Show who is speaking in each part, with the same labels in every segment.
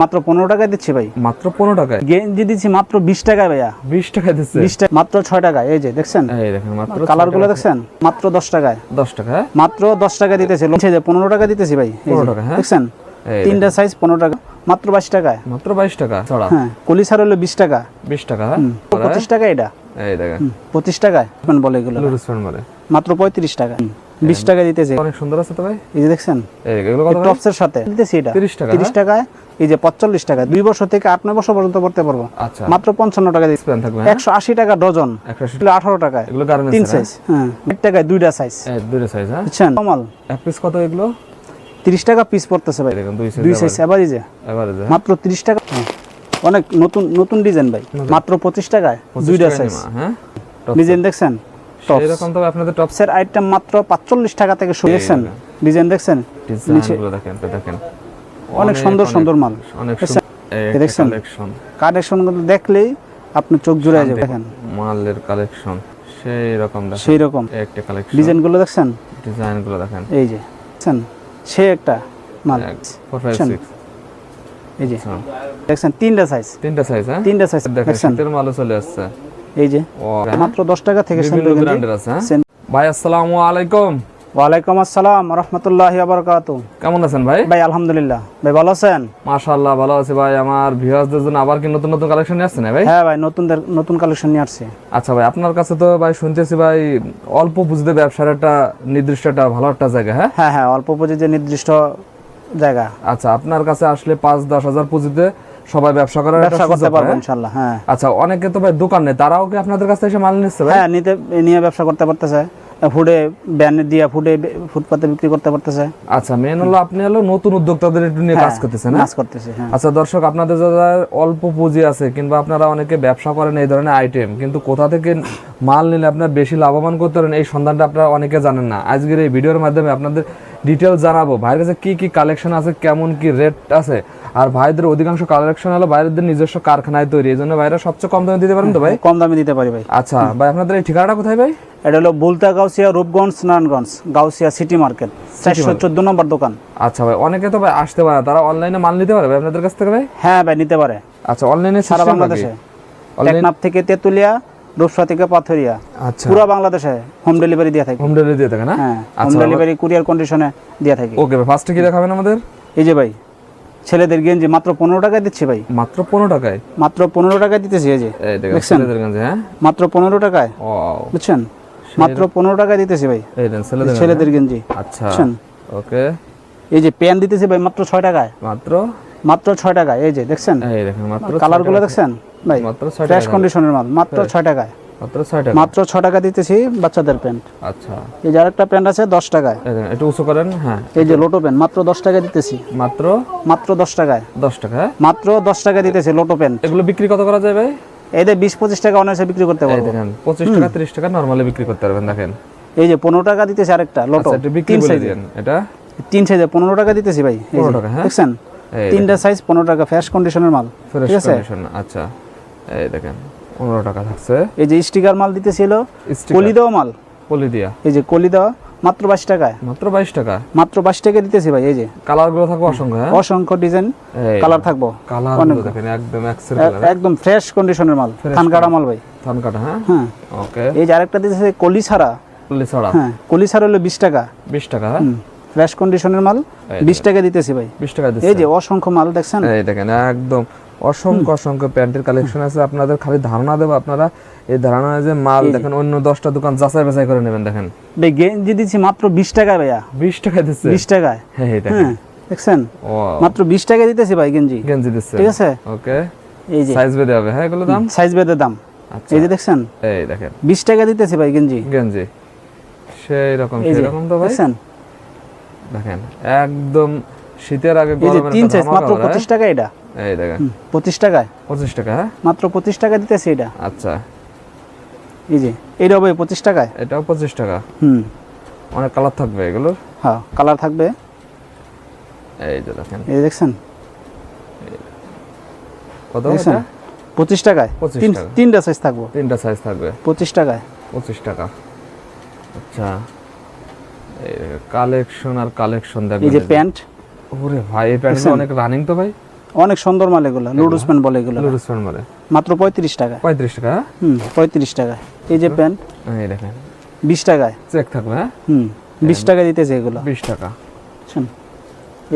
Speaker 1: মাত্র 15 টাকায় দিচ্ছি ভাই।
Speaker 2: মাত্র 15 টাকায়
Speaker 1: গেঞ্জি দিচ্ছি মাত্র 20 টাকায় ভাইয়া।
Speaker 2: 20 টাকায় দিচ্ছে?
Speaker 1: 20 টাকা মাত্র 6 টাকায়। এই যে দেখছেন,
Speaker 2: এই দেখেন মাত্র
Speaker 1: কালারগুলো দেখছেন, মাত্র 10 টাকায়।
Speaker 2: 10 টাকা?
Speaker 1: মাত্র 10 টাকা দিতেছি। 15 টাকা দিতেছি ভাই।
Speaker 2: 15 টাকা? হ্যাঁ,
Speaker 1: দেখছেন তিনটা সাইজ 15 টাকা, মাত্র 22 টাকায়।
Speaker 2: মাত্র 22 টাকা ছড়া?
Speaker 1: হ্যাঁ, কলিসার হলো 20 টাকা।
Speaker 2: 20 টাকা?
Speaker 1: 25 টাকা এটা।
Speaker 2: এই দেখেন
Speaker 1: 25 টাকায় বলে এগুলো,
Speaker 2: লুরুসফ্যান বলে।
Speaker 1: মাত্র 35 টাকা। 20 টাকা দিতেছি।
Speaker 2: অনেক সুন্দর আছে তো ভাই।
Speaker 1: এই যে দেখছেন,
Speaker 2: এগুলো কত ভাই?
Speaker 1: টপসের সাথে দিতেছি এটা
Speaker 2: 30 টাকা?
Speaker 1: 30 টাকায়। এই যে 45 টাকা, 2 বছর থেকে 8-9 বছর পর্যন্ত পড়তে পারবো।
Speaker 2: আচ্ছা,
Speaker 1: মাত্র 55 টাকা দিচ্ছি।
Speaker 2: স্প্যান থাকবে?
Speaker 1: 180 টাকা ডজন, 18 টাকায়।
Speaker 2: এগুলো গার্মেন্টস
Speaker 1: 3 সাইজ। হ্যাঁ, 1 টাকায় 2টা সাইজ।
Speaker 2: দুইটা সাইজ? হ্যাঁ,
Speaker 1: বুঝছেন? কমাল
Speaker 2: এক পিস কত এগুলো?
Speaker 1: 30 টাকা পিস পড়তেছে ভাই।
Speaker 2: দেখেন
Speaker 1: 2 সাইজ এভারেজে মাত্র 30 টাকা। অনেক নতুন নতুন ডিজাইন ভাই, মাত্র 25 টাকায় 2টা সাইজ।
Speaker 2: হ্যাঁ,
Speaker 1: ডিজাইন দেখছেন,
Speaker 2: এরকম তো আপনাদের টপস
Speaker 1: টপসের আইটেম মাত্র 45 টাকা থেকে শুরু। দেখছেন ডিজাইন, দেখছেন
Speaker 2: ডিজাইনগুলো দেখেন, দেখেন
Speaker 1: অনেক সুন্দর সুন্দর মাল।
Speaker 2: অনেক
Speaker 1: দেখছেন কালেকশনগুলো দেখলেই আপনি চোখ জুড়ে যাবে। দেখেন
Speaker 2: মালের কালেকশন সেই রকম,
Speaker 1: সেই রকম
Speaker 2: একটা কালেকশন।
Speaker 1: ডিজাইনগুলো দেখছেন,
Speaker 2: ডিজাইনগুলো দেখেন।
Speaker 1: এই যে দেখছেন, সে একটা মাল।
Speaker 2: 4 5 6
Speaker 1: এই যে দেখছেন তিনটা সাইজ।
Speaker 2: তিনটা সাইজ? হ্যাঁ,
Speaker 1: তিনটা সাইজ
Speaker 2: দেখেন শীতের মালও চলে আসছে।
Speaker 1: এই যে মাত্র 10 টাকা থেকে
Speaker 2: বিভিন্ন ব্র্যান্ডের আছে। হ্যাঁ ভাই, আসসালামু আলাইকুম।
Speaker 1: ওয়ালাইকুম আসসালাম ওয়া রাহমাতুল্লাহি ওয়া বারাকাতুহু।
Speaker 2: কেমন আছেন ভাই?
Speaker 1: ভাই আলহামদুলিল্লাহ। ভাই ভালো আছেন?
Speaker 2: মাশাআল্লাহ ভালো আছি ভাই। আমার ভিউয়ারদের জন্য আবার কি নতুন নতুন কালেকশন নিয়ে আসছেন ভাই?
Speaker 1: হ্যাঁ ভাই, নতুন কালেকশন নিয়ে আসছে।
Speaker 2: আচ্ছা ভাই, আপনার কাছে তো ভাই শুনতেছি ভাই অল্প পুঁজিতে ব্যবসার একটা নির্দিষ্ট একটা ভালো একটা জায়গা। হ্যাঁ
Speaker 1: হ্যাঁ হ্যাঁ, অল্প পুঁজিতে নির্দিষ্ট জায়গা।
Speaker 2: আচ্ছা, আপনার কাছে আসলে 5-10 হাজার পুঁজিতে সবাই ব্যবসা করার
Speaker 1: ব্যবসা করতে পারবে ইনশাআল্লাহ। হ্যাঁ।
Speaker 2: আচ্ছা, অনেকে তো ভাই দোকান নেই, তারাও কি আপনাদের কাছে এসে মাল নিচ্ছে ভাই?
Speaker 1: হ্যাঁ, নিয়ে ব্যবসা করতে পারতেছে। ফুটপাতে বিক্রি করতে পারতেছে।
Speaker 2: আচ্ছা, মেন হলো আপনি হলো নতুন উদ্যোক্তাদের একটু নিয়ে কাজ করতেছেন।
Speaker 1: কাজ করতেছে। হ্যাঁ।
Speaker 2: আচ্ছা দর্শক, আপনাদের যারা অল্প পুঁজি আছে কিংবা আপনারা অনেকে ব্যবসা করেন এই ধরনের আইটেম, কিন্তু কোথা থেকে মাল নিলে আপনার বেশি লাভবান করতে পারেন এই সন্ধানটা আপনারা অনেকে জানেন না। আজকের এই ভিডিওর মাধ্যমে আপনাদের ডিটেইলস জানাবো ভাইয়ের কাছে কি কি কালেকশন আছে, কেমন কি রেট আছে। আর ভাইদের অধিকাংশ কালেকশন হলো বাইরের নিজস্ব কারখানায় তৈরি, এই জন্য ভাইরা সবচেয়ে কম দামে দিতে পারেন তো ভাই?
Speaker 1: কম দামে দিতে পারি ভাই।
Speaker 2: আচ্ছা ভাই, আপনাদের এই ঠিকানাটা কোথায় ভাই?
Speaker 1: এটা হলো বুলতা গাউসিয়া, রূপগঞ্জ, নারায়ণগঞ্জ, গাউসিয়া সিটি মার্কেট, 414 নম্বর দোকান।
Speaker 2: আচ্ছা ভাই, অনেকে তো ভাই আসতে পারে, তারা অনলাইনে মাল নিতে পারে ভাই আপনাদের কাছ থেকে ভাই?
Speaker 1: হ্যাঁ ভাই, নিতে পারে।
Speaker 2: আচ্ছা, অনলাইনে
Speaker 1: সারা বাংলাদেশে, টেকনাফ থেকে তেতুলিয়া, রূপসা থেকে পাথরিয়া,
Speaker 2: আচ্ছা
Speaker 1: পুরো বাংলাদেশে হোম ডেলিভারি দিয়ে থাকি।
Speaker 2: হোম ডেলিভারি দিয়ে থাকে না?
Speaker 1: হ্যাঁ, হোম ডেলিভারি কুরিয়ার কন্ডিশনে দিয়ে থাকি।
Speaker 2: ওকে ভাই, ফার্স্টে কি দেখাবেন আমাদের?
Speaker 1: এই যে ভাই, ছেলেদের গেঞ্জি মাত্র 15 টাকায় দিচ্ছি ভাই।
Speaker 2: মাত্র 15 টাকায়?
Speaker 1: মাত্র 15 টাকায় দিতেছি। এই যে
Speaker 2: দেখেন ছেলেদের গেঞ্জি। হ্যাঁ,
Speaker 1: মাত্র 15 টাকায়।
Speaker 2: ওয়াও,
Speaker 1: বুঝছেন, মাত্র 15 টাকায় দিতেছি ভাই।
Speaker 2: এই দেন
Speaker 1: ছেলেদের গেঞ্জি।
Speaker 2: আচ্ছা ওকে।
Speaker 1: এই যে প্যান্ট দিতেছি ভাই মাত্র 6 টাকায়। মাত্র 6 টাকায়। এই যে দেখছেন,
Speaker 2: এই দেখেন মাত্র
Speaker 1: কালারগুলো দেখছেন ভাই,
Speaker 2: মাত্র 6 টাকা।
Speaker 1: ফ্রেশ কন্ডিশনের মাল, মাত্র 6 টাকায়।
Speaker 2: মাত্র 6 টাকা?
Speaker 1: মাত্র 6 টাকা দিতেছি বাচ্চাদের প্যান্ট।
Speaker 2: আচ্ছা,
Speaker 1: এই যে আরেকটা প্যান্ট আছে 10 টাকায়।
Speaker 2: একটু উঁচু করেন। হ্যাঁ,
Speaker 1: এই যে লোটো প্যান্ট মাত্র 10 টাকা দিতেছি।
Speaker 2: মাত্র
Speaker 1: 10 টাকায়।
Speaker 2: 10 টাকা?
Speaker 1: মাত্র 10 টাকা দিতেছি লোটো প্যান্ট।
Speaker 2: এগুলো বিক্রি কত করা যায় ভাই?
Speaker 1: এই যে 20-25 টাকা অনায়াসে বিক্রি করতে পারবো।
Speaker 2: দেখেন 25 টাকা 30 টাকা নরমালি বিক্রি করতে পারবেন। দেখেন
Speaker 1: এই যে 15 টাকা দিতেছি আরেকটা লোটো।
Speaker 2: আচ্ছা, এটা বিক্রি করে দেন। এটা
Speaker 1: 3 সাইজে 15 টাকা দিতেছি ভাই।
Speaker 2: 15 টাকা? হ্যাঁ,
Speaker 1: দেখছেন তিনটা সাইজ 15 টাকা, ফ্রেশ কন্ডিশনের মাল। ঠিক আছে।
Speaker 2: আচ্ছা, এই দেখেন 15 টাকা থাকছে।
Speaker 1: এই যে স্টিকার মাল দিতেছিল, কলি দেওয়া মাল,
Speaker 2: কলি দিয়া।
Speaker 1: এই যে কলি দেওয়া মাত্র 22 টাকায়।
Speaker 2: মাত্র 22 টাকা?
Speaker 1: মাত্র 22 টাকা দিতেছি ভাই। এই যে
Speaker 2: কালারগুলো থাকবে অসংখ্য। হ্যাঁ,
Speaker 1: অসংখ্য ডিজাইন কালার থাকবো।
Speaker 2: কালারগুলো দেখেন একদম এক্সেল কালার,
Speaker 1: একদম ফ্রেশ কন্ডিশনের মাল, থানকাটা মাল ভাই।
Speaker 2: থানকাটা? হ্যাঁ
Speaker 1: হ্যাঁ,
Speaker 2: ওকে।
Speaker 1: এই যে আরেকটা দিতেছে কলি ছাড়া।
Speaker 2: কলি ছাড়া?
Speaker 1: হ্যাঁ, কলি ছাড়া হলো 20 টাকা।
Speaker 2: 20 টাকা?
Speaker 1: ফ্রেশ কন্ডিশনের মাল 20 টাকা দিতেছি ভাই।
Speaker 2: 20 টাকা দিচ্ছেন?
Speaker 1: এই যে অসংখ্য মাল দেখছেন,
Speaker 2: এই দেখেন একদম অসংখ্য প্যান্টের কালেকশন আছে। আপনাদের খালি ধারণা দেব, আপনারা এই ধারণা যে মাল দেখেন অন্য 10টা দোকান যাচাই বাছাই করে নেবেন। দেখেন
Speaker 1: ভাই, গেঞ্জি দিচ্ছি মাত্র 20 টাকায় ভাইয়া।
Speaker 2: 20 টাকা দিচ্ছে?
Speaker 1: 20 টাকায়।
Speaker 2: হ্যাঁ দেখেন,
Speaker 1: দেখছেন মাত্র 20 টাকা দিতেছি ভাই গেঞ্জি
Speaker 2: দিচ্ছে।
Speaker 1: ঠিক আছে।
Speaker 2: ওকে,
Speaker 1: এই যে
Speaker 2: সাইজ বেঁধে হবে। হ্যাঁ, এগুলো দাম
Speaker 1: সাইজ বেঁধে দাম।
Speaker 2: আচ্ছা,
Speaker 1: এই যে দেখছেন,
Speaker 2: এই দেখেন
Speaker 1: 20 টাকা দিতেছি ভাই গেঞ্জি। সেই রকম
Speaker 2: তো ভাই
Speaker 1: দেখছেন,
Speaker 2: দেখেন একদম শীতের আগে
Speaker 1: এই যে 3 সাইজ মাত্র 25 টাকা। এটা
Speaker 2: এই দেখেন
Speaker 1: 25 টাকায়।
Speaker 2: 25 টাকা? হ্যাঁ,
Speaker 1: মাত্র 25 টাকা দিতেছি এটা।
Speaker 2: আচ্ছা,
Speaker 1: এই যে এইটা ভাই 25 টাকায়।
Speaker 2: এটাও 25 টাকা? অনেক কালার থাকবে এগুলোর।
Speaker 1: হ্যাঁ, কালার থাকবে।
Speaker 2: এই যে দেখেন,
Speaker 1: এই দেখছেন
Speaker 2: কত?
Speaker 1: দেখছেন 25 টাকায়।
Speaker 2: 25 টাকা?
Speaker 1: তিনটা সাইজ থাকবে।
Speaker 2: তিনটা সাইজ থাকবে
Speaker 1: 25 টাকায়।
Speaker 2: 25 টাকা। আচ্ছা, এই কালেকশন আর কালেকশন দেখেন।
Speaker 1: এই যে প্যান্ট,
Speaker 2: ওরে ভাই, এই প্যান্টগুলো অনেক রানিং তো ভাই।
Speaker 1: অনেক সুন্দর মাল এগুলো, লুডুস প্যান্ট বলে এগুলো,
Speaker 2: লুডুস প্যান্ট বলে,
Speaker 1: মাত্র 35 টাকা।
Speaker 2: 35 টাকা।
Speaker 1: 35 টাকায়। এই যে প্যান্ট
Speaker 2: এই দেখেন
Speaker 1: 20 টাকায়।
Speaker 2: চেক থাকবে, হ্যাঁ
Speaker 1: 20 টাকা দিতেছে এগুলো।
Speaker 2: 20 টাকা।
Speaker 1: বুঝছেন?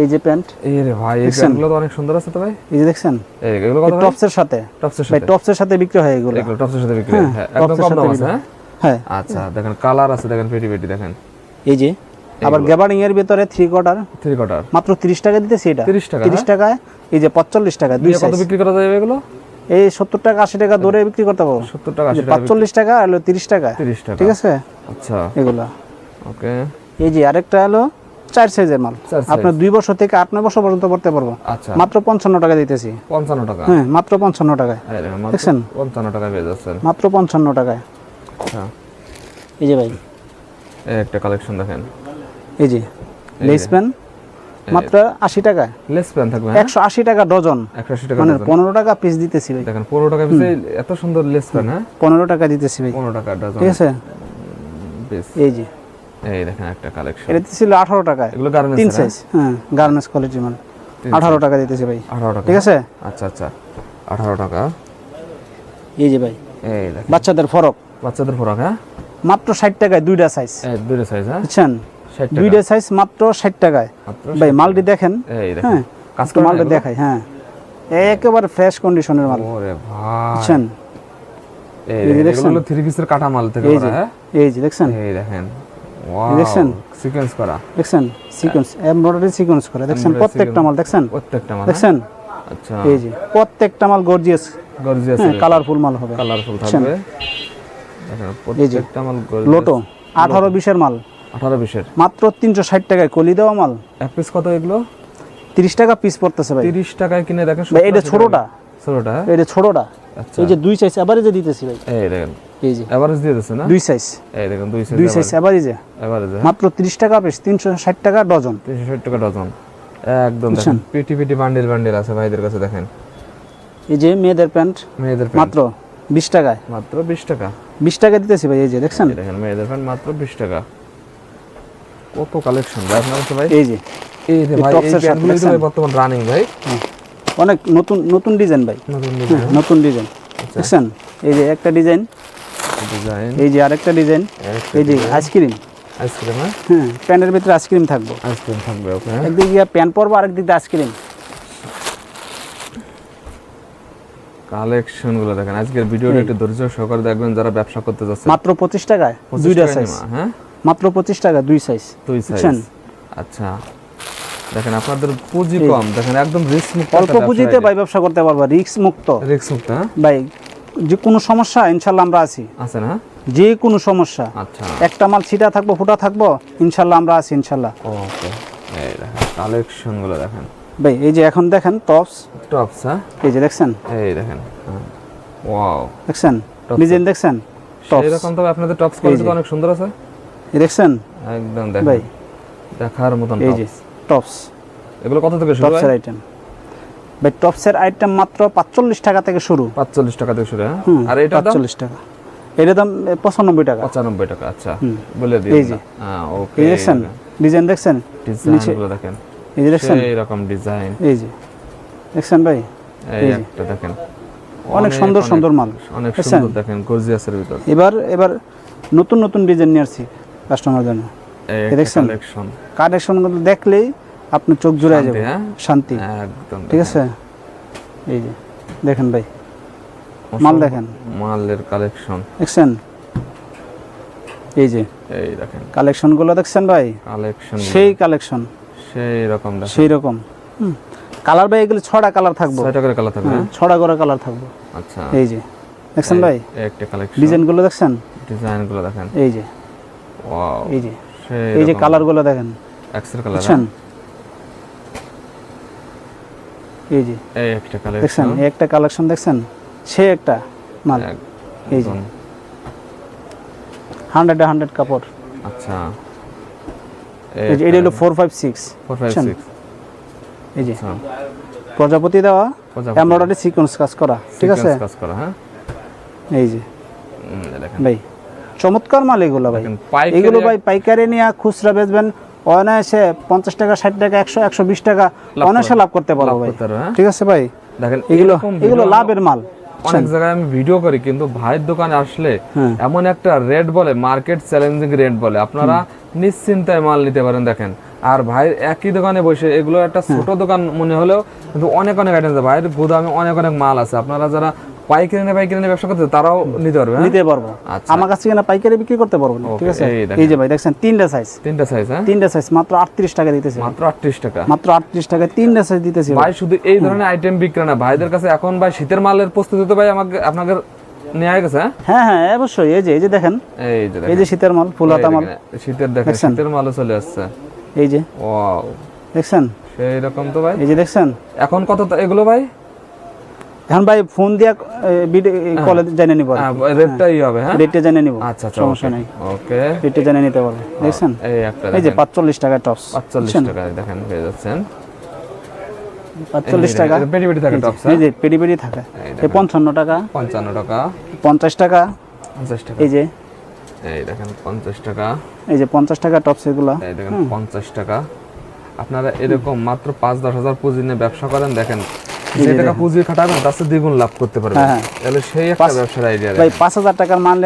Speaker 1: এই যে প্যান্ট,
Speaker 2: এই রে ভাই, এই প্যান্টগুলো তো অনেক সুন্দর আছে তো ভাই।
Speaker 1: এই যে দেখছেন,
Speaker 2: এগুলো কত ভাই?
Speaker 1: টপসের সাথে,
Speaker 2: টপসের
Speaker 1: ভাই
Speaker 2: সাথে,
Speaker 1: টপসের সাথে বিক্রি হয় এগুলো।
Speaker 2: এগুলো টপসের সাথে বিক্রি হয়, হ্যাঁ একদম কম দাম আছে, হ্যাঁ
Speaker 1: হ্যাঁ।
Speaker 2: আচ্ছা দেখেন কালার আছে, দেখেন পেটি পেটি দেখেন।
Speaker 1: এই যে আবার গ্যাবার্ডিং এর ভিতরে 3 কোয়ার্টার মাত্র 30 টাকা দিতেছে এটা।
Speaker 2: 30 টাকা,
Speaker 1: 30 টাকায়। এই যে 45 টাকা, দুই
Speaker 2: কত
Speaker 1: সাইজ।
Speaker 2: বিক্রি করা যাবে এগুলো?
Speaker 1: এই 70 টাকা 80 টাকা দরে বিক্রি করতে পারবো।
Speaker 2: 70 টাকা 80 টাকা,
Speaker 1: 45 টাকা আর 30 টাকা।
Speaker 2: 30 টাকা,
Speaker 1: ঠিক আছে
Speaker 2: আচ্ছা
Speaker 1: এগুলা।
Speaker 2: ওকে।
Speaker 1: এই যে আরেকটা হলো 4 সাইজের মাল,
Speaker 2: 4 সাইজ।
Speaker 1: আপনার 2 বছর থেকে 8-9 বছর পর্যন্ত পড়তে পারবো।
Speaker 2: আচ্ছা
Speaker 1: মাত্র 55 টাকা দিতেছি।
Speaker 2: 55 টাকা,
Speaker 1: হ্যাঁ মাত্র 55 টাকায়।
Speaker 2: এই দেখেন
Speaker 1: দেখছেন?
Speaker 2: 55 টাকা পেয়ে যাচ্ছেন
Speaker 1: মাত্র 55 টাকায়।
Speaker 2: আচ্ছা।
Speaker 1: এই যে ভাই,
Speaker 2: এই একটা কালেকশন দেখেন,
Speaker 1: এই যে লেস প্যান মাত্র 80 টাকা।
Speaker 2: লেস প্যান থাকবে
Speaker 1: 180 টাকা ডজন,
Speaker 2: 180 টাকা
Speaker 1: মানে
Speaker 2: ডজন।
Speaker 1: 15 টাকা পিস দিতেছি ভাই।
Speaker 2: দেখেন 15 টাকা পিসে এত সুন্দর লেস প্যান, হ্যাঁ
Speaker 1: 15 টাকা দিতেছি ভাই।
Speaker 2: 15 টাকা ডজন,
Speaker 1: ঠিক আছে?
Speaker 2: বেশ।
Speaker 1: এই যে
Speaker 2: এই দেখেন একটা কালেকশন,
Speaker 1: এটা ছিল 18 টাকায়,
Speaker 2: এগুলো গার্মেন্টস
Speaker 1: 3 সাইজ। হ্যাঁ গার্মেন্টস কোয়ালিটি মাল, 18 টাকা দিতেছি ভাই।
Speaker 2: 18 টাকা,
Speaker 1: ঠিক আছে?
Speaker 2: আচ্ছা আচ্ছা 18 টাকা।
Speaker 1: এই যে ভাই
Speaker 2: এই দেখেন
Speaker 1: বাচ্চাদের ফরক
Speaker 2: বাচ্চাদের ফরক, হ্যাঁ
Speaker 1: মাত্র 60 টাকায়, দুইটা সাইজ।
Speaker 2: এই দুটো সাইজ, হ্যাঁ
Speaker 1: বুঝছেন?
Speaker 2: 60 টাকা
Speaker 1: দুইটা সাইজ মাত্র 60 টাকায়।
Speaker 2: মাত্র।
Speaker 1: ভাই মালটি দেখেন,
Speaker 2: এই দেখেন
Speaker 1: হ্যাঁ
Speaker 2: কাজ
Speaker 1: তো মালটা দেখাই, হ্যাঁ একেবারে ফ্রেশ কন্ডিশনের মাল।
Speaker 2: ওরে ভাই,
Speaker 1: বুঝছেন?
Speaker 2: এই
Speaker 1: এই যে
Speaker 2: দেখেন
Speaker 1: দেখছেন?
Speaker 2: এগুলো 3 পিসের কাটা মাল থেকে
Speaker 1: এই
Speaker 2: করা,
Speaker 1: যে
Speaker 2: হ্যাঁ
Speaker 1: এই যে দেখছেন,
Speaker 2: এই দেখেন, ওয়াও
Speaker 1: দেখছেন?
Speaker 2: সিকোয়েন্স করা,
Speaker 1: দেখছেন সিকোয়েন্স, এমব্রয়ডারি সিকোয়েন্স করে দেখছেন
Speaker 2: Embroidery
Speaker 1: প্রত্যেকটা মাল। দেখছেন?
Speaker 2: প্রত্যেকটা মাল,
Speaker 1: দেখছেন?
Speaker 2: আচ্ছা
Speaker 1: এই যে প্রত্যেকটা মাল গর্জিয়াস,
Speaker 2: গর্জিয়াস,
Speaker 1: হ্যাঁ কালারফুল মাল হবে।
Speaker 2: কালারফুল থাকবে, দেখেন প্রত্যেকটা মাল
Speaker 1: লোটো 18-20 এর মাল
Speaker 2: 18 পিসের
Speaker 1: মাত্র 360 টাকায়, কলি দেওয়া মাল।
Speaker 2: এক পিস কত এগুলো?
Speaker 1: 30 টাকা পিস পড়তেছে ভাই।
Speaker 2: 30 টাকায় কিনে দেখেন।
Speaker 1: ভাই এটা ছোটটা,
Speaker 2: ছোটটা, হ্যাঁ?
Speaker 1: এটা ছোটটা।
Speaker 2: আচ্ছা
Speaker 1: এই যে 2 সাইজ এভারেজে দিতেছি ভাই।
Speaker 2: এই দেখেন
Speaker 1: এই যে
Speaker 2: এভারেজ দিয়ে দিচ্ছে না,
Speaker 1: 2 সাইজ,
Speaker 2: এই দেখেন 2
Speaker 1: 2 সাইজ এভারেজে
Speaker 2: এভারেজ,
Speaker 1: মাত্র 30 টাকা পিস, 360 টাকা ডজন।
Speaker 2: 360 টাকা ডজন, একদম দেখেন পেটি পেটি বান্ডেল বান্ডেল আছে ভাইদের কাছে। দেখেন
Speaker 1: এই যে মেয়েদের প্যান্ট
Speaker 2: মেয়েদের
Speaker 1: মাত্র 20 টাকায়,
Speaker 2: মাত্র 20 টাকা,
Speaker 1: 20 টাকা দিতেছি ভাই। এই যে দেখছেন,
Speaker 2: এই দেখেন মেয়েদের প্যান্ট মাত্র 20 টাকা। কত কালেকশন ভাই আপনার কাছে ভাই।
Speaker 1: এই যে
Speaker 2: এই যে ভাই এই
Speaker 1: টপসের সাথে
Speaker 2: প্যান্টগুলো তো
Speaker 1: দেখছেন?
Speaker 2: বর্তমান রানিং ভাই,
Speaker 1: অনেক নতুন নতুন ডিজাইন ভাই,
Speaker 2: নতুন
Speaker 1: হ্যাঁ, নতুন ডিজাইন। দেখছেন? এই যে একটা ডিজাইন,
Speaker 2: ডিজাইন,
Speaker 1: এই যে আরেকটা ডিজাইন, এই যে আইসক্রিম,
Speaker 2: আইসক্রিম, হ্যাঁ
Speaker 1: হ্যাঁ প্যান্টের ভিতরে আইসক্রিম থাকবো।
Speaker 2: আইসক্রিম থাকবে, ওকে
Speaker 1: একদিক দিয়ে প্যান্ট পরবো, আরেক দিক দিয়ে আইসক্রিম।
Speaker 2: কালেকশন গুলো দেখেন। আজকের ভিডিওটা একটু ধৈর্য সহকারে দেখবেন যারা ব্যবসা করতে যাচ্ছে।
Speaker 1: মাত্র 25 টাকায়
Speaker 2: 25
Speaker 1: দুইটা
Speaker 2: টাকা
Speaker 1: সাইজ,
Speaker 2: নিমা, হ্যাঁ
Speaker 1: মাত্র 25 টাকা 2 সাইজ।
Speaker 2: 2 সাইজ,
Speaker 1: বুঝছেন?
Speaker 2: আচ্ছা দেখেন আপনাদের পুঁজি কম, দেখেন একদম রিস্ক মুক্ত,
Speaker 1: অল্প পুঁজিতে ভাই ব্যবসা করতে পারবা, রিস্ক মুক্ত
Speaker 2: রিস্ক মুক্ত, হ্যাঁ
Speaker 1: ভাই। যে কোনো সমস্যা ইনশাল্লাহ আমরা আছি,
Speaker 2: আছে না,
Speaker 1: যে কোনো সমস্যা।
Speaker 2: আচ্ছা
Speaker 1: একটা মাল ছিটা থাকবো, ফুটা থাকবো, ইনশাল্লাহ আমরা আছি ইনশাল্লাহ।
Speaker 2: ওকে। এই দেখেন কালেকশন গুলো দেখেন
Speaker 1: ভাই। এই যে এখন দেখেন টপস,
Speaker 2: টপস, হ্যাঁ
Speaker 1: এই যে দেখছেন,
Speaker 2: এই দেখেন, ওয়াও
Speaker 1: দেখছেন
Speaker 2: Tops
Speaker 1: ডিজাইন, দেখছেন টপস,
Speaker 2: এরকম তো আপনাদের টপস কোয়ালিটি অনেক সুন্দর আছে,
Speaker 1: এই দেখছেন
Speaker 2: একদম দেখেন
Speaker 1: ভাই,
Speaker 2: দেখার মতন
Speaker 1: এই যে
Speaker 2: টপস।
Speaker 1: টপস,
Speaker 2: এগুলো কত থেকে শুরু হয়?
Speaker 1: টপসের আইটেম ভাই, টপসের আইটেম মাত্র 45 টাকা থেকে শুরু।
Speaker 2: 45 টাকা থেকে শুরু, হ্যাঁ আর এটা দাম
Speaker 1: 45 টাকা, এটার দাম 95 টাকা।
Speaker 2: 95 টাকা, আচ্ছা বলে দিন।
Speaker 1: এই যে,
Speaker 2: হ্যাঁ ওকে,
Speaker 1: এই দেখছেন ডিজাইন, দেখছেন
Speaker 2: ডিজাইন গুলো দেখেন,
Speaker 1: এই যে দেখছেন,
Speaker 2: এই রকম ডিজাইন,
Speaker 1: এই যে দেখছেন ভাই,
Speaker 2: এই একটা দেখেন
Speaker 1: অনেক সুন্দর সুন্দর মাল,
Speaker 2: অনেক সুন্দর দেখেন গর্জিয়াসের ভিতর।
Speaker 1: এবার নতুন নতুন ডিজাইন নিয়ে আসছি কাস্টমার জন্য।
Speaker 2: এই
Speaker 1: দেখছেন?
Speaker 2: কালেকশন,
Speaker 1: কালেকশনগুলো দেখলেই আপনার চোখ জুড়ে যাবে,
Speaker 2: হ্যাঁ
Speaker 1: শান্তি।
Speaker 2: একদম
Speaker 1: ঠিক আছে? এই যে দেখেন ভাই, মাল দেখেন,
Speaker 2: মালের কালেকশন
Speaker 1: দেখছেন? এই যে
Speaker 2: এই দেখেন
Speaker 1: কালেকশনগুলো দেখছেন ভাই,
Speaker 2: কালেকশন,
Speaker 1: সেই কালেকশন,
Speaker 2: সেই রকম দেখেন,
Speaker 1: সেই রকম কালার ভাই। এগুলো 6টা কালার থাকবো,
Speaker 2: 6 টাকার কালার থাকবে, হ্যাঁ?
Speaker 1: 6টা করে কালার থাকবো।
Speaker 2: আচ্ছা
Speaker 1: এই যে দেখছেন ভাই,
Speaker 2: এই একটা কালেকশন,
Speaker 1: ডিজাইনগুলো দেখছেন,
Speaker 2: ডিজাইনগুলো দেখেন,
Speaker 1: এই যে,
Speaker 2: ওয়াও
Speaker 1: এই যে,
Speaker 2: সেই
Speaker 1: এই যে কালারগুলো দেখেন,
Speaker 2: এক্সেল কালার,
Speaker 1: দেখছেন? এই যে
Speaker 2: এই একটা
Speaker 1: দেখছেন,
Speaker 2: কালেকশন,
Speaker 1: এই একটা কালেকশন দেখছেন, সে একটা মাল। এই যে 100 কাপড়।
Speaker 2: আচ্ছা
Speaker 1: এই যে এটা হলো 456,
Speaker 2: 456,
Speaker 1: এই যে
Speaker 2: আচ্ছা
Speaker 1: প্রজাপতি দেওয়া,
Speaker 2: প্রজাপতি।
Speaker 1: এমব্রয়ডারি সিকোয়েন্স কাজ করা, ঠিক আছে?
Speaker 2: সিকোয়েন্স কাজ করা, হ্যাঁ
Speaker 1: এই যে
Speaker 2: দেখেন
Speaker 1: ভাই চমৎকার মাল এগুলো ভাই।
Speaker 2: দেখেন, পাইকারি
Speaker 1: এগুলো ভাই পাইকারি নিয়ে খুচরা বেচবেন অনায়াসে 50 টাকা 60 টাকা 100 120 টাকা অনায়াসে লাভ করতে পারবো ভাই।
Speaker 2: করতে পারবে, হ্যাঁ?
Speaker 1: ঠিক আছে ভাই,
Speaker 2: দেখেন
Speaker 1: এগুলো
Speaker 2: এরকম
Speaker 1: এগুলো
Speaker 2: video
Speaker 1: লাভের মাল।
Speaker 2: অনেক জায়গায় আমি ভিডিও করি, কিন্তু ভাইয়ের দোকানে আসলে এমন একটা রেট বলে, মার্কেট চ্যালেঞ্জিং রেট বলে, আপনারা নিশ্চিন্তায় মাল নিতে পারেন। দেখেন, আর ভাই একই দোকানে বসে, এগুলো একটা ছোট দোকান মনে হলেও কিন্তু অনেক অনেক আইটেম আছে ভাইয়ের গোদামে, অনেক অনেক মাল আছে। আপনারা যারা পাইকারি নিয়ে ব্যবসা করতে তারাও নিতে পারবে, হ্যাঁ?
Speaker 1: নিতে পারবো।
Speaker 2: আচ্ছা।
Speaker 1: আমার কাছে কিনা পাইকারি বিক্রি করতে পারবো না, ঠিক আছে? এই যে ভাই দেখছেন তিনটা সাইজ,
Speaker 2: হ্যাঁ?
Speaker 1: তিনটা সাইজ মাত্র 38 টাকা দিতেছি,
Speaker 2: মাত্র 38 টাকা,
Speaker 1: মাত্র 38 টাকা তিনটা সাইজ দিতেছি
Speaker 2: ভাই। শুধু এই ধরনের আইটেম বিক্রি না ভাইদের কাছে এখন ভাই শীতের মালের প্রস্তুতি তো ভাই আমাকে আপনাকে নিয়ে আয় গেছে,
Speaker 1: হ্যাঁ হ্যাঁ অবশ্যই। এই যে দেখেন, এই যে শীতের মাল, ফুল হাতা মাল,
Speaker 2: শীতের দেখেন, শীতের মালও চলে আসছে।
Speaker 1: এই যে
Speaker 2: ওয়াও,
Speaker 1: দেখছেন
Speaker 2: সেই রকম তো ভাই।
Speaker 1: এই যে দেখছেন
Speaker 2: এখন কত এগুলো ভাই?
Speaker 1: এখন ভাই ফোন দিয়া কলে জেনে নিব,
Speaker 2: রেটটাই হবে, হ্যাঁ?
Speaker 1: রেটটা জেনে নিব,
Speaker 2: আচ্ছা,
Speaker 1: সমস্যা নাই,
Speaker 2: ওকে,
Speaker 1: রেটটা জেনে নিতে পারবো। দেখছেন
Speaker 2: এই একটা,
Speaker 1: এই যে 45 টাকা টপস,
Speaker 2: 45 টাকা দেখেন পেয়ে যাচ্ছেন,
Speaker 1: 45 টাকা
Speaker 2: পেটি পেটি থাকে টপস,
Speaker 1: এই যে পেটি পেটি থাকে, এই 55 টাকা,
Speaker 2: 55 টাকা,
Speaker 1: 50 টাকা,
Speaker 2: 50 টাকা,
Speaker 1: এই যে
Speaker 2: এই দেখেন 50 টাকা,
Speaker 1: এই যে 50 টাকা টপস এগুলো,
Speaker 2: এই দেখেন 50 টাকা। আপনারা এরকম মাত্র 5-10 হাজার পুঁজি নিয়ে ব্যবসা করেন, দেখেন যে টাকা পুঁজি খাটাবেন তার চেয়ে দ্বিগুণ লাভ করতে পারবেন। তাহলে সেই একটা ব্যবসার আইডিয়া
Speaker 1: ভাই 5000 টাকার মাল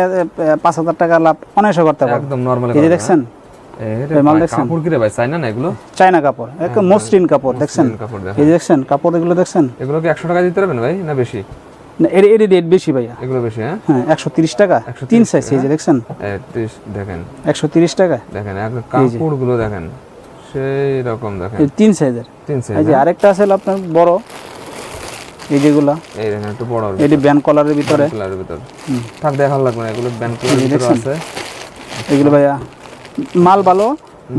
Speaker 1: 5000 টাকা লাভ অনায়াসে করতে পারবেন,
Speaker 2: একদম নরমাল।
Speaker 1: এই যে দেখছেন
Speaker 2: এই মাল দেখছেন, কাপড় কি রে ভাই? চাইনা না এগুলো?
Speaker 1: চায়না কাপড়, একদম মসৃণ কাপড়, দেখছেন এই যে দেখছেন কাপড় এগুলো দেখছেন।
Speaker 2: এগুলো কি 100 টাকা দিতে পারবেন ভাই না বেশি?
Speaker 1: না এর রেট বেশি ভাইয়া,
Speaker 2: এগুলো বেশি, হ্যাঁ?
Speaker 1: হ্যাঁ 130 টাকা, তিন সাইজ, এই যে দেখছেন
Speaker 2: 30 দেখেন,
Speaker 1: 130 টাকা
Speaker 2: দেখেন একদম কাপড়গুলো দেখেন সেই রকম, দেখেন
Speaker 1: তিন সাইজের,
Speaker 2: তিন সাইজ।
Speaker 1: এই যে আরেকটা আছে আপনার বড়, এই যেগুলা
Speaker 2: এই দেখেন একটু বড়,
Speaker 1: এটি ব্যান্ড কলারের ভিতরে,
Speaker 2: কলারের ভিতর থাক, দেখার লাগবে না, এগুলো ব্যান্ড কলারের ভিতরে আছে।
Speaker 1: এগুলো ভাইয়া মাল ভালো,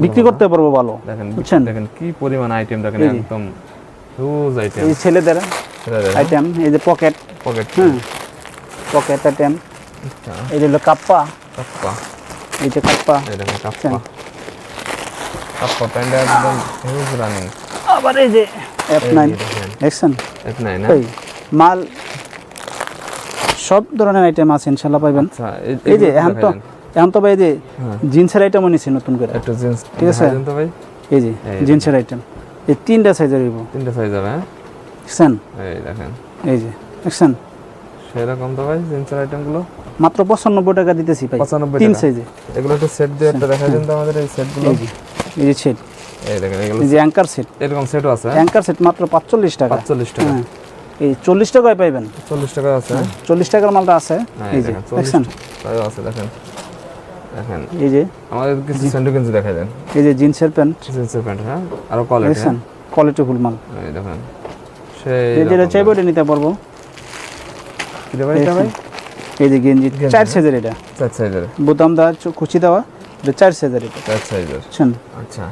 Speaker 1: বিক্রি করতে পারবো ভালো,
Speaker 2: দেখেন
Speaker 1: বুঝছেন?
Speaker 2: দেখেন কি পরিমাণ আইটেম, দেখেন একদম হিউজ আইটেম,
Speaker 1: এই ছেলেদের আইটেম, এই যে পকেট, পকেট আইটেম, এই যে হলো কাপ্পা, এই যে কাপ্পা,
Speaker 2: এই দেখেন কাপ্পা প্যান্ট একদম হিউজ রানিং।
Speaker 1: আবার এই যে F9 দেখছেন,
Speaker 2: F9 না
Speaker 1: এই মাল সব ধরনের আইটেম আছে ইনশাআল্লাহ পাবেন।
Speaker 2: আচ্ছা,
Speaker 1: এই যে এখন তো ভাই এই যে জিন্সের আইটেমও নিছি নতুন করে,
Speaker 2: একটা জিন্স,
Speaker 1: ঠিক আছে
Speaker 2: তো ভাই,
Speaker 1: এই যে জিন্সের আইটেম, এই তিনটা সাইজের হইব,
Speaker 2: তিনটা সাইজ হবে, হ্যাঁ?
Speaker 1: দেখছেন
Speaker 2: এই দেখেন,
Speaker 1: এই যে দেখছেন
Speaker 2: সেরকম তো ভাই জিন্সের আইটেম গুলো
Speaker 1: মাত্র 95 টাকা দিতেছি ভাই,
Speaker 2: 95
Speaker 1: তিন
Speaker 2: টাকা।
Speaker 1: সাইজে
Speaker 2: এগুলো একটু সেট দিয়ে একটা দেখা দেন তো আমাদের এই সেট গুলো,
Speaker 1: এই যে সেট,
Speaker 2: এই দেখেন এগুলো
Speaker 1: এই যে অ্যাঙ্কার সেট,
Speaker 2: এরকম সেটও আছে,
Speaker 1: অ্যাঙ্কার সেট মাত্র 45 টাকা,
Speaker 2: 45 টাকা,
Speaker 1: এই 40 টাকায় পাইবেন,
Speaker 2: 40 টাকা আছে,
Speaker 1: 40 টাকার মালটা আছে, এই যে দেখছেন
Speaker 2: তাও আছে, দেখেন দেখেন
Speaker 1: এই যে
Speaker 2: আমাদের কিছু সেন্টু কিনছি দেখা দেন,
Speaker 1: এই যে জিন্সের প্যান্ট,
Speaker 2: জিন্সের প্যান্ট, হ্যাঁ? আর কোয়ালিটি,
Speaker 1: দেখছেন কোয়ালিটি ফুল মাল,
Speaker 2: এই দেখেন সেই
Speaker 1: যে যেটা চাইবো এটা নিতে পারবো।
Speaker 2: কি রে ভাই এটা ভাই?
Speaker 1: এই যে গেঞ্জি 4 সাইজের, এটা
Speaker 2: 4 সাইজের,
Speaker 1: বোতাম দেওয়া কুচি দেওয়া, এটা 4 সাইজের, এটা
Speaker 2: 4 সাইজের,
Speaker 1: বুঝছেন?
Speaker 2: আচ্ছা।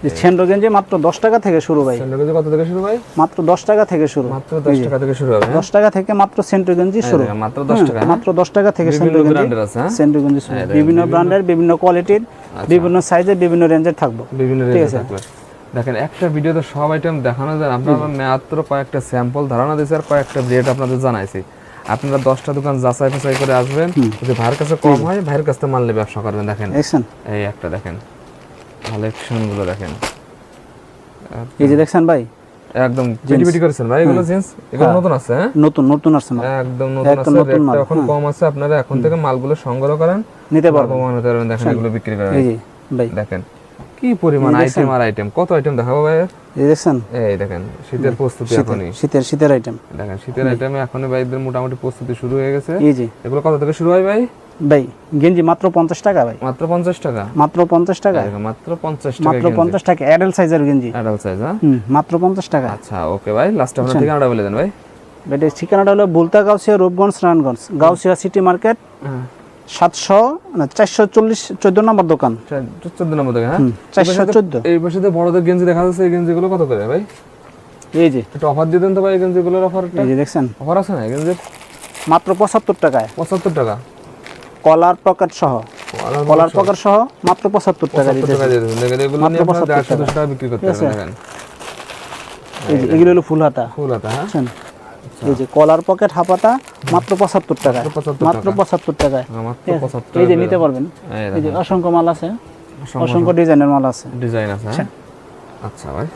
Speaker 1: এই ছেন্ডো গেঞ্জি মাত্র 10 টাকা থেকে শুরু ভাই,
Speaker 2: সেন্টু কিনছি কত থেকে শুরু ভাই?
Speaker 1: মাত্র 10 টাকা থেকে শুরু,
Speaker 2: মাত্র 10 টাকা থেকে শুরু হবে,
Speaker 1: 10 টাকা থেকে মাত্র সেন্ট্রো গেঞ্জি শুরু,
Speaker 2: মাত্র 10 টাকা,
Speaker 1: মাত্র 10 টাকা থেকে
Speaker 2: বিভিন্ন
Speaker 1: সেন্ট্রো গেঞ্জি,
Speaker 2: ব্র্যান্ডের আছে, হ্যাঁ?
Speaker 1: সেন্ট্রো গেঞ্জি শুরু, বিভিন্ন ব্র্যান্ডের, বিভিন্ন কোয়ালিটির, বিভিন্ন সাইজের, বিভিন্ন রেঞ্জের থাকবে,
Speaker 2: বিভিন্ন রেঞ্জে থাকবে। দেখেন একটা ভিডিওতে সব আইটেম দেখানো যায়, আপনারা মাত্র কয়েকটা স্যাম্পল ধারণা দিয়েছি আর কয়েকটা রেট আপনাদের জানাইছি। আপনারা 10টা দোকান যাচাই বাছাই করে আসবেন, যদি ভাইয়ের কাছে কম হয় ভাইয়ের কাছ থেকে মানলে ব্যবসা করবেন। দেখেন
Speaker 1: দেখছেন
Speaker 2: এই একটা, দেখেন কালেকশন গুলো দেখেন,
Speaker 1: এই যে দেখছেন ভাই
Speaker 2: একদম পিটি করেছেন ভাই, এগুলো জিন্স, এগুলো নতুন আছে, হ্যাঁ?
Speaker 1: নতুন আসছে মাল,
Speaker 2: একদম নতুন আছে, রেটটা এখন কম আছে, আপনারা এখন থেকে মালগুলো সংগ্রহ করেন,
Speaker 1: নিতে পারবেন,
Speaker 2: দেখেন এগুলো বিক্রি করেন,
Speaker 1: এই যে ভাই
Speaker 2: দেখেন কি পরিমাণ আইটেম, আর আইটেম কত আইটেম দেখাবো ভাই,
Speaker 1: এই দেখছেন
Speaker 2: এই দেখেন শীতের প্রস্তুতি এখনই,
Speaker 1: শীতের আইটেম,
Speaker 2: দেখেন শীতের আইটেমে এখনই ভাইদের মোটামুটি প্রস্তুতি শুরু হয়ে গেছে।
Speaker 1: এই যে
Speaker 2: এগুলো কত থেকে শুরু হয় ভাই?
Speaker 1: ভাই গেঞ্জি মাত্র 50 টাকা ভাই,
Speaker 2: মাত্র 50 টাকা,
Speaker 1: মাত্র 50 টাকা,
Speaker 2: মাত্র 50 টাকা,
Speaker 1: মাত্র 50 টাকা অ্যাডাল্ট সাইজের গেঞ্জি,
Speaker 2: অ্যাডাল্ট সাইজ, হ্যাঁ?
Speaker 1: মাত্র 50 টাকা।
Speaker 2: আচ্ছা ওকে ভাই, লাস্ট আপনার ঠিকানাটা বলে দেন ভাই।
Speaker 1: বেটা ঠিকানাটা হলো বুলতা গাউসিয়া, রূপগঞ্জ, নারায়ণগঞ্জ, গাউসিয়া সিটি মার্কেট, 440 14 নম্বর দোকান,
Speaker 2: 14 নম্বর দোকান, হ্যাঁ?
Speaker 1: 414।
Speaker 2: এই পাশে তো বড়দের গেঞ্জি দেখা যাচ্ছে, এই গেঞ্জিগুলো কত করে ভাই?
Speaker 1: এই যে
Speaker 2: একটু অফার দিয়ে দেন তো ভাই, এই গেঞ্জিগুলোর অফারটা,
Speaker 1: এই যে দেখছেন
Speaker 2: অফার আছে না এই গেঞ্জির?
Speaker 1: মাত্র 75 টাকায়,
Speaker 2: 75 টাকা
Speaker 1: কলার পকেট সহ, কলার পকেট সহ মাত্র 75 টাকা দিতেছে,
Speaker 2: দেখেন এগুলো নিয়ে আপনারা 150 টাকা বিক্রি করতে পারবেন। দেখেন
Speaker 1: এই যে এগুলো হলো ফুল হাতা,
Speaker 2: ফুল হাতা, হ্যাঁ?
Speaker 1: বুঝছেন? এই যে কলার পকেট হাফাতা মাত্র 75 টাকা, মাত্র 75 টাকায়,
Speaker 2: মাত্র 75
Speaker 1: এই যে নিতে পারবেন, এই যে অসংখ্য মাল আছে, অসংখ্য ডিজাইনের মাল আছে।
Speaker 2: ডিজাইন আছে, হ্যাঁ? আচ্ছা ভাই।